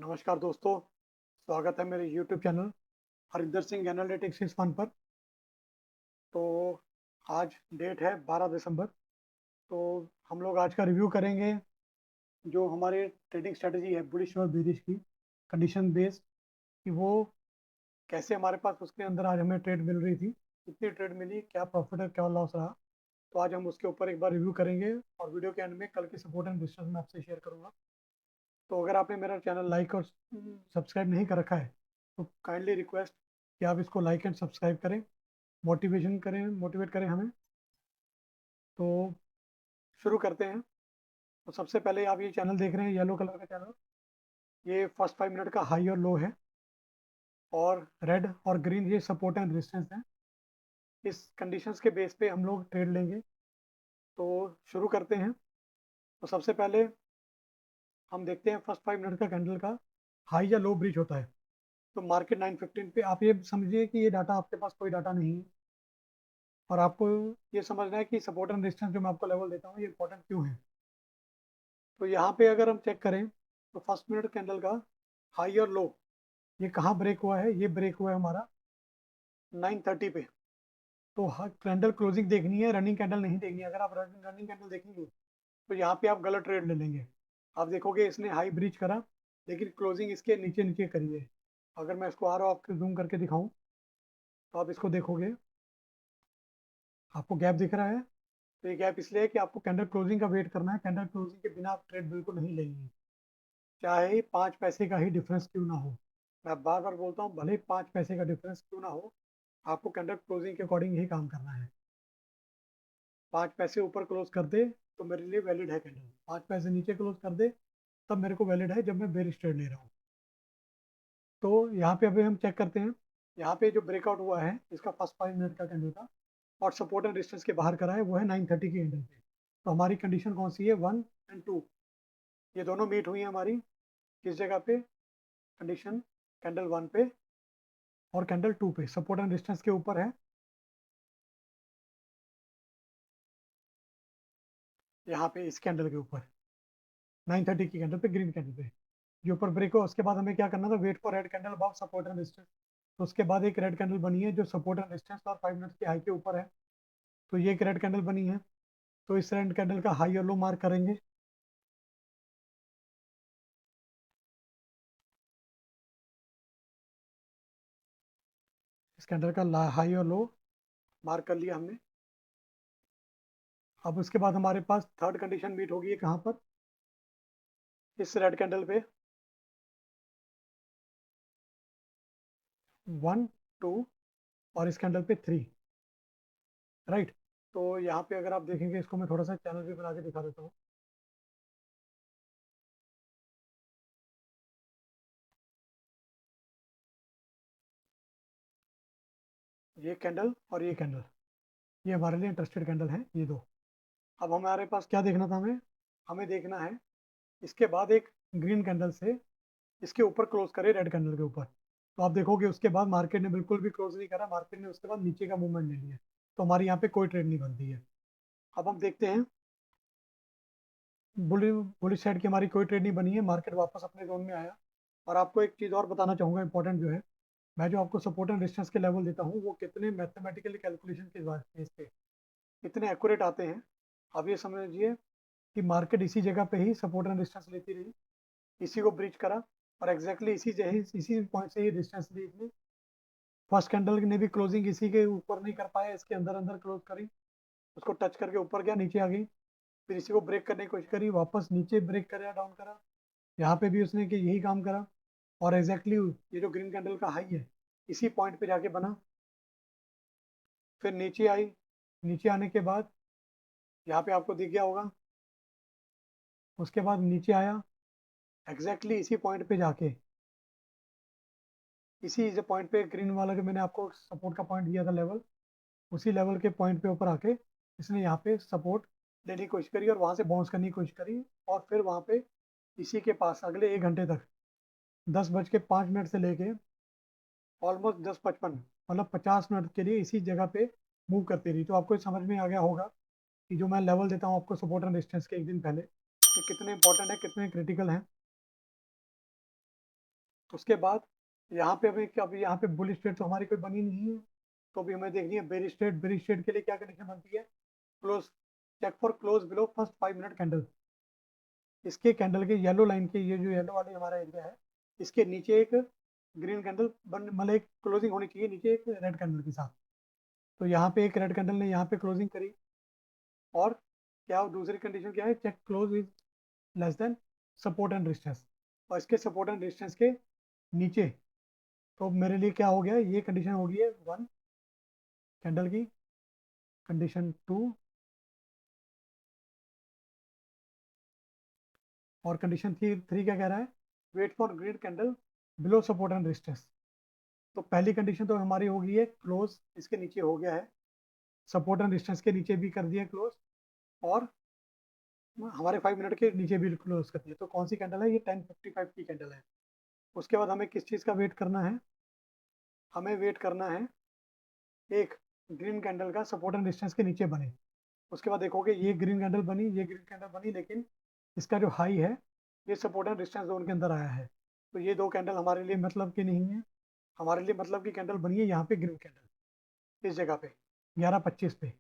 नमस्कार दोस्तों, स्वागत है मेरे YouTube channel Harinder Singh analytics इस फन पर। तो आज डेट है 12 दिसंबर। तो हम लोग आज का रिव्यू करेंगे जो हमारे ट्रेडिंग स्ट्रेटजी है बुलिश और बेरिश की कंडीशन बेस्ड, कि वो कैसे हमारे पास उसके अंदर आज हमें ट्रेड मिल रही थी, कितनी ट्रेड मिली, क्या प्रॉफिट है क्या लॉस रहा। तो आज हम उसके ऊपर एक बार रिव्यू करेंगे और वीडियो के एंड में कल की सपोर्ट एंड रेजिस्टेंस मैं आपसे शेयर करूंगा। तो अगर आपने मेरा चैनल लाइक और सब्सक्राइब नहीं कर रखा है तो काइंडली रिक्वेस्ट कि आप इसको लाइक एंड सब्सक्राइब करें, मोटिवेट करें हमें। तो शुरू करते हैं। तो सबसे पहले आप ये चैनल देख रहे हैं, येलो कलर का चैनल, ये फर्स्ट 5 मिनट का हाई और लो है, और रेड और ग्रीन ये सपोर्ट एंड रेजिस्टेंस है। इस कंडीशंस के बेस पे हम लोग ट्रेड लेंगे। तो शुरू करते हैं। तो सबसे पहले हम देखते हैं फर्स्ट 5 मिनट का कैंडल का हाई या लो ब्रीच होता है। तो मार्केट 9:15 पे, आप ये समझिए कि ये डाटा आपके पास कोई डाटा नहीं है, और आपको ये समझना है कि सपोर्ट एंड रेजिस्टेंस जो मैं आपको लेवल देता हूँ ये इंपॉर्टेंट क्यों है। तो यहाँ पे अगर हम चेक करें तो फर्स्ट मिनट कैंडल का हाई और लो ये कहाँ ब्रेक हुआ है, ये ब्रेक हुआ है हमारा 9:30 पे। तो कैंडल क्लोजिंग देखनी है, रनिंग कैंडल नहीं देखनी है। अगर आप रनिंग कैंडल देखेंगे तो यहाँ पे आप गलत ट्रेड ले लेंगे। आप देखोगे इसने हाई ब्रीच करा लेकिन क्लोजिंग इसके नीचे नीचे करी है। अगर मैं इसको और आपको जूम करके दिखाऊं तो आप इसको देखोगे, आपको गैप दिख रहा है। तो ये गैप इसलिए है कि आपको कैंडल क्लोजिंग का वेट करना है। कैंडल क्लोजिंग के बिना आप ट्रेड बिल्कुल नहीं लेंगे, चाहे 5 पैसे का ही डिफरेंस क्यों ना हो। मैं बार बार बोलता हूँ, भले ही 5 पैसे का डिफरेंस क्यों ना हो, आपको कैंडल क्लोजिंग के अकॉर्डिंग ही काम करना है। 5 पैसे ऊपर क्लोज कर दे तो मेरे लिए वैलिड है कैंडल, 5 पैसे नीचे क्लोज कर दे तब मेरे को वैलिड है जब मैं बेरिश ट्रेड ले रहा हूँ। तो यहाँ पे अभी हम चेक करते हैं। यहाँ पे जो ब्रेकआउट हुआ है इसका फर्स्ट 5 मिनट का कैंडल का, और सपोर्ट एंड रेजिस्टेंस के बाहर करा है, वो है 9:30 की कैंडल पे। तो हमारी कंडीशन कौन सी है, 1 और 2, ये दोनों मीट हुई है हमारी किस जगह पे, कंडीशन कैंडल 1 पे और कैंडल 2 पे सपोर्ट एंड रेजिस्टेंस के ऊपर है। यहाँ पे इस कैंडल के ऊपर 9:30 की कैंडल पे, ग्रीन कैंडल पे जो ऊपर ब्रेक हो, उसके बाद हमें क्या करना था, wait for red candle above support and resistance. तो उसके बाद एक रेड कैंडल बनी है जो सपोर्ट एंड रेजिस्टेंस और 5 मिनट्स के हाई के ऊपर है। तो ये एक रेड कैंडल बनी है। तो इस रेड कैंडल का हाई और लो मार्क करेंगे। इस कैंडल का हाई और लो मार्क कर लिया हमने। अब उसके बाद हमारे पास थर्ड कंडीशन मीट होगी, कहाँ पर, इस रेड कैंडल पे 1, 2 और इस कैंडल पे 3, राइट। तो यहाँ पे अगर आप देखेंगे, इसको मैं थोड़ा सा चैनल भी बना के दिखा देता हूँ। ये कैंडल और ये कैंडल, ये हमारे लिए इंटरेस्टेड कैंडल है ये दो। अब हमारे पास क्या देखना था, हमें हमें देखना है इसके बाद एक ग्रीन कैंडल से इसके ऊपर क्लोज करे, रेड कैंडल के ऊपर। तो आप देखोगे उसके बाद मार्केट ने बिल्कुल भी क्लोज नहीं करा, मार्केट ने उसके बाद नीचे का मूवमेंट ले लिया। तो हमारी यहाँ पे कोई ट्रेड नहीं बनती है। अब हम देखते हैं, बुलिश साइड की हमारी कोई ट्रेड नहीं बनी है, मार्केट वापस अपने जोन में आया। और आपको एक चीज़ और बताना चाहूँगा इंपॉर्टेंट जो है, मैं जो आपको सपोर्ट एंड रेजिस्टेंस के लेवल देता हूँ वो कितने मैथमेटिकली कैलकुलेशन के बेस पे कितने एक्यूरेट आते हैं। आप ये समझिए कि मार्केट इसी जगह पे ही सपोर्ट एंड रेजिस्टेंस लेती रही, इसी को ब्रीच करा, और एग्जैक्टली इसी पॉइंट से ही रेजिस्टेंस ली इसने। फर्स्ट कैंडल ने भी क्लोजिंग इसी के ऊपर नहीं कर पाया, इसके अंदर अंदर क्लोज करी, उसको टच करके ऊपर गया, नीचे आ गई, फिर इसी को ब्रेक करने की कोशिश करी, वापस नीचे ब्रेक करा, डाउन करा। यहाँ पे भी उसने कि यही काम करा, और एग्जैक्टली ये जो ग्रीन कैंडल का हाई है इसी पॉइंट पे जाके बना, फिर नीचे आई। नीचे आने के बाद यहाँ पे आपको दिख गया होगा, उसके बाद नीचे आया एग्जैक्टली इसी पॉइंट पे जाके, इसी जो पॉइंट पे ग्रीन वाला जो मैंने आपको सपोर्ट का पॉइंट दिया था लेवल, उसी लेवल के पॉइंट पे ऊपर आके इसने यहाँ पे सपोर्ट लेने की कोशिश करी और वहाँ से बाउंस करने की कोशिश करी। और फिर वहाँ पे इसी के पास अगले 1 घंटे तक 10:05 से लेके ऑलमोस्ट 10:55, मतलब 50 मिनट के लिए इसी जगह पे मूव करती रही। तो आपको समझ में आ गया होगा कि जो मैं लेवल देता हूँ आपको सपोर्ट एंड रेजिस्टेंस के एक दिन पहले, ये कितने इंपॉर्टेंट है, कितने क्रिटिकल हैं। उसके बाद यहाँ पे अभी यहाँ पे बुलिश ट्रेड तो हमारी कोई बनी नहीं है, तो अभी हमें देखनी है बेरिश ट्रेड के लिए क्या कंडीशन बनती है। Close, check for close below first 5 minute candle. इसके कैंडल के येलो लाइन के, ये जो येलो वाले हमारा एरिया है, इसके नीचे एक ग्रीन कैंडल बन, मतलब एक क्लोजिंग होनी चाहिए नीचे एक रेड कैंडल के साथ। तो यहाँ पे एक रेड कैंडल ने यहाँ पे क्लोजिंग करी, और क्या दूसरी कंडीशन क्या है, check close is less than support and resistance, और इसके सपोर्ट एंड रेजिस्टेंस के नीचे। तो मेरे लिए क्या हो गया, ये कंडीशन हो गई है 1 कैंडल की, कंडीशन 2, और कंडीशन 3 क्या कह रहा है, wait for green candle below support and resistance. तो पहली कंडीशन तो हमारी हो गई है क्लोज, इसके नीचे हो गया है, सपोर्ट एंड रेजिस्टेंस के नीचे भी कर दिया क्लोज, और हमारे 5 मिनट के नीचे भी क्लोज कर दिया। तो कौन सी कैंडल है, ये 10:55 की कैंडल है। उसके बाद हमें किस चीज़ का वेट करना है, हमें वेट करना है एक ग्रीन कैंडल का सपोर्ट एंड रेजिस्टेंस के नीचे बने। उसके बाद देखोगे ये ग्रीन कैंडल बनी, ये ग्रीन कैंडल बनी, लेकिन इसका जो हाई है ये सपोर्ट एंड रेजिस्टेंस जोन के अंदर आया है। तो ये दो कैंडल हमारे लिए मतलब की नहीं है। हमारे लिए मतलब की कैंडल बनी है यहाँ पे ग्रीन कैंडल, इस जगह पे 11:25 पे।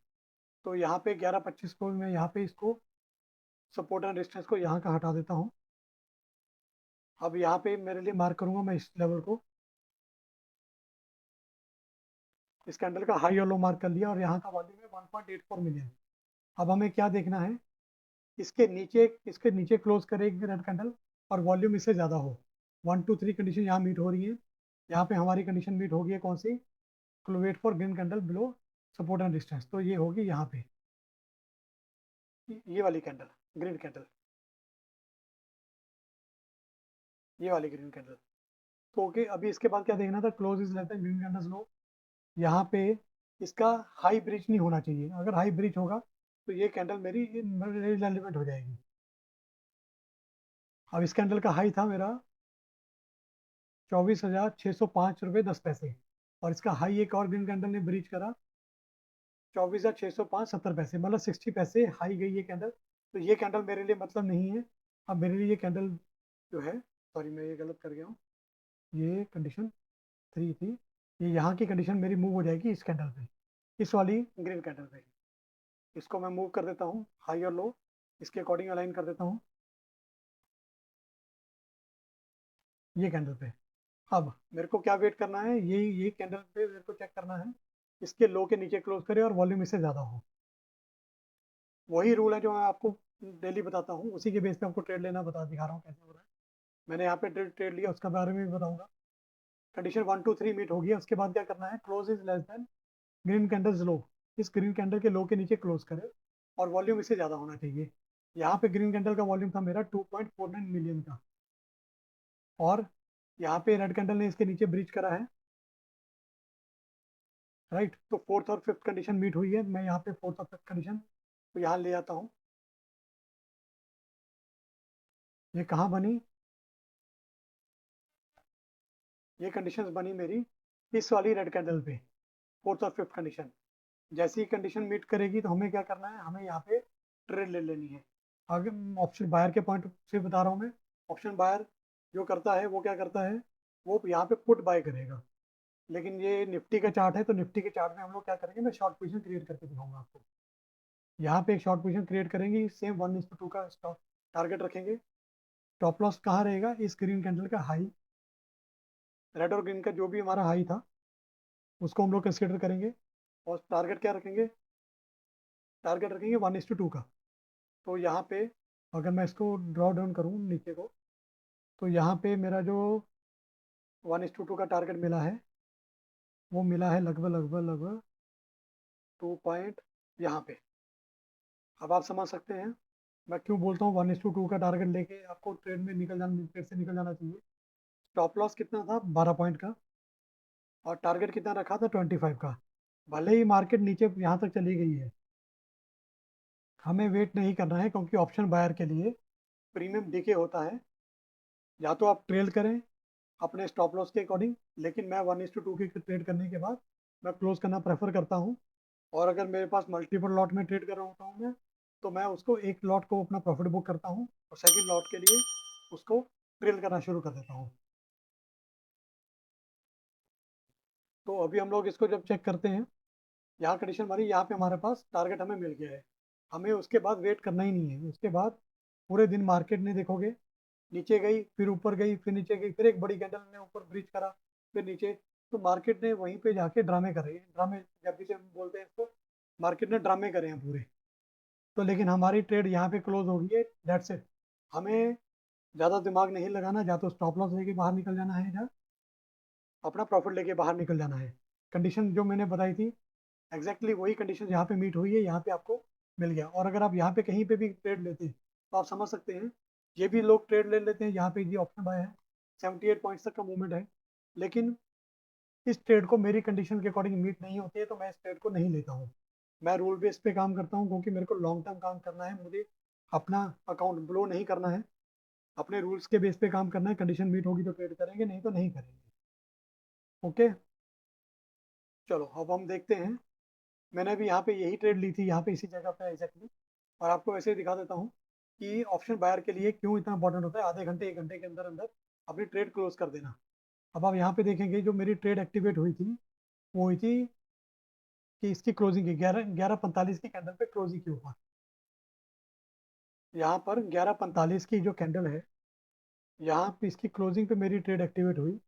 तो यहाँ पे 11:25 को मैं यहाँ पे इसको सपोर्ट एंड रेजिस्टेंस को यहाँ का हटा देता हूँ। अब यहाँ पे मेरे लिए मार्क करूंगा मैं इस लेवल को, इस कैंडल का हाई और लो मार्क कर लिया, और यहाँ का वॉल्यूम है 1.84 मिलियन। अब हमें क्या देखना है, इसके नीचे क्लोज करे एक रेड कैंडल, और वॉल्यूम इससे ज़्यादा हो। 1 2 3 कंडीशन यहाँ मीट हो रही है। यहाँ पे हमारी कंडीशन मीट होगी है कौन सी, wait for green candle below support and distance. तो ये होगी यहाँ पे ये वाली कैंडल, ग्रीन कैंडल, ये वाली ग्रीन कैंडल। तो ओके, अभी इसके बाद क्या देखना था, close is less than green candle low. यहाँ पे इसका हाई ब्रिज नहीं होना चाहिए, अगर हाई ब्रिज होगा तो ये कैंडल मेरी इरेलीवेंट हो जाएगी। अब इस कैंडल का हाई था मेरा 24,605 रुपये 10 पैसे, और इसका हाई एक और ग्रीन कैंडल ने ब्रीच करा 24,605 70 पैसे, मतलब 60 पैसे हाई गई ये कैंडल। तो ये कैंडल मेरे लिए मतलब नहीं है। अब मेरे लिए ये कैंडल जो है, सॉरी मैं ये गलत कर गया हूँ, ये कंडीशन 3 थी, ये यहाँ की कंडीशन मेरी मूव हो जाएगी इस कैंडल पे, इस वाली ग्रीन कैंडल पे। इसको मैं मूव कर देता हूँ, हाई और लो इसके अकॉर्डिंग अलाइन कर देता हूँ ये कैंडल पे। अब मेरे को क्या वेट करना है, ये कैंडल पे मेरे को चेक करना है, इसके लो के नीचे क्लोज करे और वॉल्यूम इससे ज़्यादा हो। वही रूल है जो मैं आपको डेली बताता हूँ, उसी के बेस पे आपको ट्रेड लेना बता दिखा रहा हूँ कैसे हो रहा है। मैंने यहाँ पे ट्रेड लिया, उसका बारे में भी बताऊंगा। कंडीशन 1 2 3 मीट हो गया, उसके बाद क्या करना है, close is less than green candles low. इस ग्रीन कैंडल के लो के नीचे क्लोज करे, और वॉल्यूम इससे ज़्यादा होना चाहिए। यहाँ पे ग्रीन कैंडल का वॉल्यूम था मेरा 2.49 मिलियन का, और यहाँ पे रेड कैंडल ने इसके नीचे ब्रीच करा है, राइट। तो फोर्थ और फिफ्थ कंडीशन मीट हुई है, मैं यहाँ पे फोर्थ और फिफ्थ कंडीशन तो यहाँ ले आता हूँ। ये कहाँ बनी, ये कंडीशंस बनी मेरी इस वाली रेड कैंडल पे, फोर्थ और फिफ्थ कंडीशन। जैसी कंडीशन मीट करेगी तो हमें क्या करना है, हमें यहाँ पे ट्रेड ले लेनी है। आगे ऑप्शन बायर के पॉइंट से बता रहा हूँ मैं। ऑप्शन बायर जो करता है वो क्या करता है, वो यहाँ पे पुट बाय करेगा। लेकिन ये निफ्टी का चार्ट है, तो निफ्टी के चार्ट में हम लोग क्या करेंगे, मैं शॉर्ट पोजीशन क्रिएट करके दिखाऊंगा आपको। यहाँ पे एक शॉर्ट पोजीशन क्रिएट करेंगे, सेम 1:2 का स्टॉप टारगेट रखेंगे। टॉप लॉस कहाँ रहेगा, इस ग्रीन कैंडल का हाई, रेड और ग्रीन का जो भी हमारा हाई था उसको हम लोग कंसिडर करेंगे, और टारगेट क्या रखेंगे, टारगेट रखेंगे 1:2 का। तो यहाँ पे अगर मैं इसको ड्रॉ डाउन करूँ नीचे को, तो यहाँ पे मेरा जो 1:2 का टारगेट मिला है, वो मिला है लगभग 2 पॉइंट यहाँ पे। अब आप समझ सकते हैं मैं क्यों बोलता हूँ 1:2 का टारगेट लेके आपको ट्रेड से निकल जाना चाहिए। स्टॉप लॉस कितना था, 12 पॉइंट का, और टारगेट कितना रखा था, 25 का। भले ही मार्केट नीचे यहाँ तक चली गई है, हमें वेट नहीं करना है, क्योंकि ऑप्शन बायर के लिए प्रीमियम डीके होता है। या तो आप ट्रेल करें अपने स्टॉप लॉस के अकॉर्डिंग, लेकिन मैं 1:2 की ट्रेड करने के बाद मैं क्लोज करना प्रेफर करता हूँ। और अगर मेरे पास मल्टीपल लॉट में ट्रेड कर रहा होता हूँ मैं, तो मैं उसको एक लॉट को अपना प्रॉफिट बुक करता हूँ, और सेकंड लॉट के लिए उसको ट्रेल करना शुरू कर देता हूँ। तो अभी हम लोग इसको जब चेक करते हैं, यहाँ कंडीशन हमारी, यहाँ पे हमारे पास टारगेट हमें मिल गया है। हमें उसके बाद वेट करना ही नहीं है। उसके बाद पूरे दिन मार्केट ने देखोगे नीचे गई, फिर ऊपर गई, फिर नीचे गई, फिर एक बड़ी कैंडल ने ऊपर ब्रीच करा, फिर नीचे। तो मार्केट ने वहीं पे जाके ड्रामे कर रही है। ड्रामे जब भी से हम बोलते हैं इसको, मार्केट ने ड्रामे करे हैं पूरे। तो लेकिन हमारी ट्रेड यहाँ पे क्लोज हो गई है, दैट्स इट। हमें ज़्यादा दिमाग नहीं लगाना, या तो स्टॉप लॉस लेके बाहर निकल जाना है, या अपना प्रॉफिट लेके बाहर निकल जाना है। कंडीशन जो मैंने बताई थी, एग्जैक्टली वही कंडीशन यहाँ पे मीट हुई है, यहाँ पे आपको मिल गया। और अगर आप यहाँ पे कहीं पे भी ट्रेड लेते हैं तो आप समझ सकते हैं, ये भी लोग ट्रेड ले लेते हैं। यहाँ पे ये ऑप्शन बाय है, 78 पॉइंट्स तक का मूवमेंट है, लेकिन इस ट्रेड को मेरी कंडीशन के अकॉर्डिंग मीट नहीं होती है, तो मैं इस ट्रेड को नहीं लेता हूँ। मैं रूल बेस पे काम करता हूँ, क्योंकि मेरे को लॉन्ग टर्म काम करना है। मुझे अपना अकाउंट ब्लो नहीं करना है, अपने रूल्स के बेस पे काम करना है। कंडीशन मीट होगी तो ट्रेड करेंगे, नहीं तो नहीं करेंगे। ओके, चलो अब हम देखते हैं। मैंने भी यहाँ पे यही ट्रेड ली थी, यहाँ पे इसी जगह पे एग्जैक्टली। और आपको वैसे ही दिखा देता हूँ कि ऑप्शन बायर के लिए क्यों इतना इंपॉर्टेंट होता है। आधे घंटे 1 घंटे के अंदर अंदर अपनी ट्रेड क्लोज कर देना। अब आप यहाँ पे देखेंगे, जो मेरी ट्रेड एक्टिवेट हुई थी वो हुई थी कि इसकी क्लोजिंग की 11:45 की कैंडल पे क्लोजिंग के ऊपर। यहाँ पर 11:45 की जो कैंडल है, यहाँ पे इसकी क्लोजिंग पे मेरी ट्रेड एक्टिवेट हुई।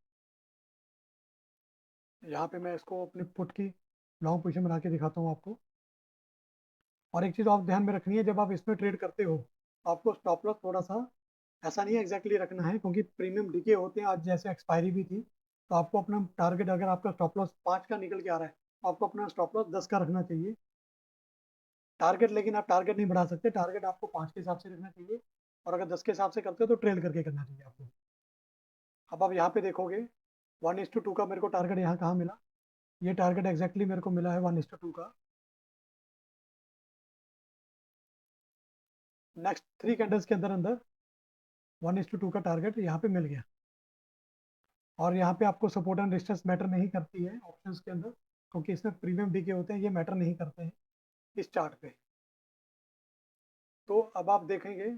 यहाँ पे मैं इसको अपनी पुट की लॉन्ग पोजीशन बना के दिखाता हूँ आपको। और एक चीज़ आप ध्यान में रखनी है, जब आप इसमें ट्रेड करते हो तो आपको स्टॉप लॉस थोड़ा सा ऐसा नहीं एग्जैक्टली रखना है, क्योंकि प्रीमियम डीके होते हैं। आज जैसे एक्सपायरी भी थी, तो आपको अपना टारगेट, अगर आपका स्टॉप लॉस 5 का निकल के आ रहा है, तो आपको अपना स्टॉप लॉस 10 का रखना चाहिए टारगेट। लेकिन आप टारगेट नहीं बढ़ा सकते, टारगेट आपको 5 के हिसाब से रखना चाहिए। और अगर 10 के हिसाब से करते हो तो ट्रेल करके करना चाहिए आपको। अब आप यहाँ पे देखोगे 1:2 का मेरे को टारगेट यहाँ कहाँ मिला। ये टारगेट एग्जैक्टली मेरे को मिला है 1:2 का। नेक्स्ट 3 कैंडल्स के अंदर अंदर 1:2 का टारगेट यहाँ पे मिल गया। और यहाँ पे आपको सपोर्ट एंड रेजिस्टेंस मैटर नहीं करती है ऑप्शंस के अंदर, क्योंकि इसमें प्रीमियम डीके होते हैं, ये मैटर नहीं करते हैं इस चार्ट पे। तो अब आप देखेंगे,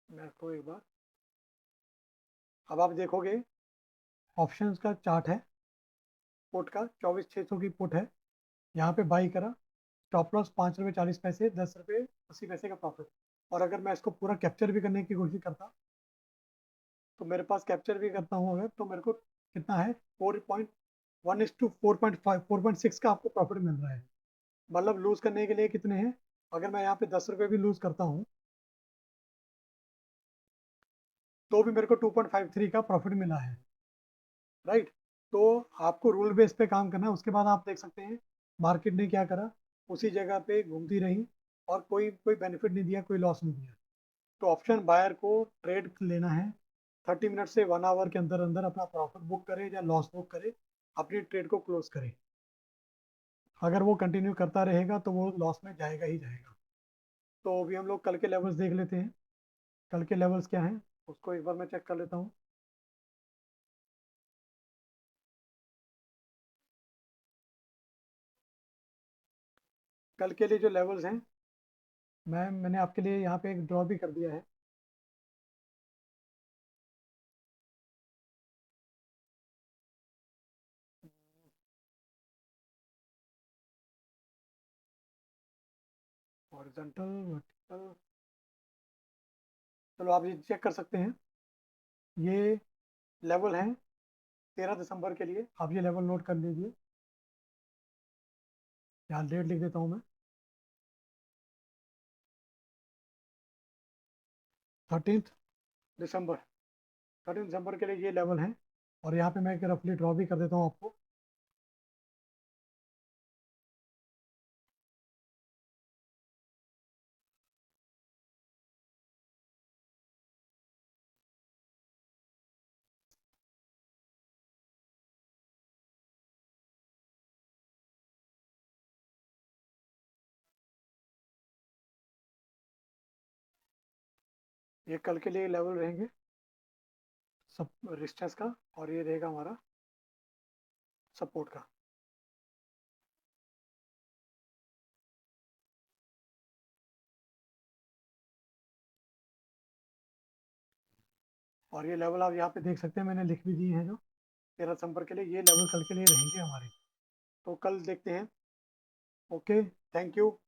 मैं आपको एक बार, अब आप देखोगे ऑप्शंस का चार्ट है, पुट का 24,600 की पुट है। यहाँ पे बाई करा, स्टॉप लॉस 5 रुपये 40 पैसे, 10 रुपये 80 पैसे का प्रॉफिट। और अगर मैं इसको पूरा कैप्चर भी करने की कोशिश करता, तो मेरे पास कैप्चर भी करता हूँ अगर, तो मेरे को कितना है, 4.1:4.5 4.6 का आपको प्रॉफिट मिल रहा है। मतलब लूज करने के लिए कितने हैं, अगर मैं यहाँ पे 10 रुपये भी लूज करता हूँ तो भी मेरे को 2.53 का प्रॉफिट मिला है। राइट। तो आपको रूल बेस पे काम करना है। उसके बाद आप देख सकते हैं मार्केट ने क्या करा, उसी जगह पे घूमती रही, और कोई कोई बेनिफिट नहीं दिया, कोई लॉस नहीं दिया। तो ऑप्शन बायर को ट्रेड लेना है, 30 मिनट से 1 आवर के अंदर अंदर अपना प्रॉफिट बुक करे या लॉस बुक करे, अपनी ट्रेड को क्लोज करे। अगर वो कंटिन्यू करता रहेगा तो वो लॉस में जाएगा ही जाएगा। तो अभी हम लोग कल के लेवल्स देख लेते हैं। कल के लेवल्स क्या हैं उसको एक बार मैं चेक कर लेता हूँ। कल के लिए जो लेवल्स हैं, मैंने आपके लिए यहाँ पे एक ड्रॉ भी कर दिया है। हॉरिजॉन्टल, वर्टिकल, चलो आप ये चेक कर सकते हैं। ये लेवल हैं 13 दिसंबर के लिए, आप ये लेवल नोट कर लीजिए। यहाँ डेट लिख देता हूँ मैं, 13 दिसंबर। 13 दिसंबर के लिए ये लेवल हैं। और यहाँ पे मैं एक रफली ड्रॉ भी कर देता हूँ आपको। ये कल के लिए लेवल रहेंगे सब रेजिस्टेंस का, और ये रहेगा हमारा सपोर्ट का। और ये लेवल आप यहाँ पे देख सकते हैं, मैंने लिख भी दिए हैं जो 13 दिसंबर के लिए ये लेवल कल के लिए रहेंगे हमारे। तो कल देखते हैं। Okay, thank you.